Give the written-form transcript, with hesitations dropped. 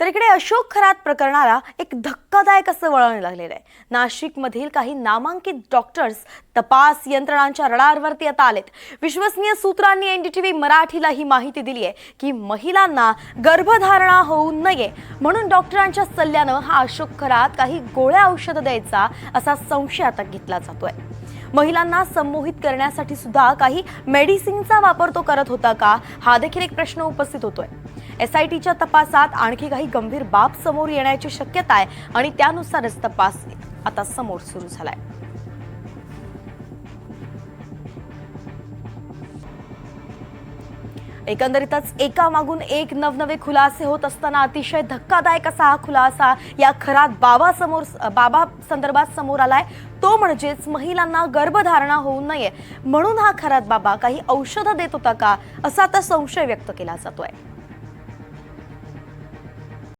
तर इकडे अशोक खरात प्रकरणाला एक धक्कादायक असं वळण लागलेलं आहे। नाशिकमधील काही नामांकित डॉक्टर्स तपास यंत्रणांच्या रडारवरती आता आलेत। विश्वसनीय सूत्रांनी एनडीटीव्ही मराठीला ही माहिती दिली आहे की महिलांना गर्भधारणा होऊ नये म्हणून डॉक्टरांच्या सल्ल्यानं हा अशोक खरात काही गोळ्या औषध द्यायचा असा संशय आता घेतला जातोय। महिलांना संमोहित करण्यासाठी सुद्धा काही मेडिसिनचा वापर तो करत होता का, हा देखील एक प्रश्न उपस्थित होतोय। एसआयटीच्या तपासात आणखी काही गंभीर बाब समोर येण्याची शक्यता आहे आणि त्यानुसारच तपास आता समोर सुरू झालाय। एकंदरीतच एकामागून एक नवनवे खुलासे होत असताना अतिशय धक्कादायक असा हा खुलासा या खरात बाबा संदर्भात समोर आलाय। तो म्हणजेच महिलांना गर्भधारणा होऊ नये म्हणून हा खरात बाबा काही औषधं देत होता का, असा आता संशय व्यक्त केला जातोय।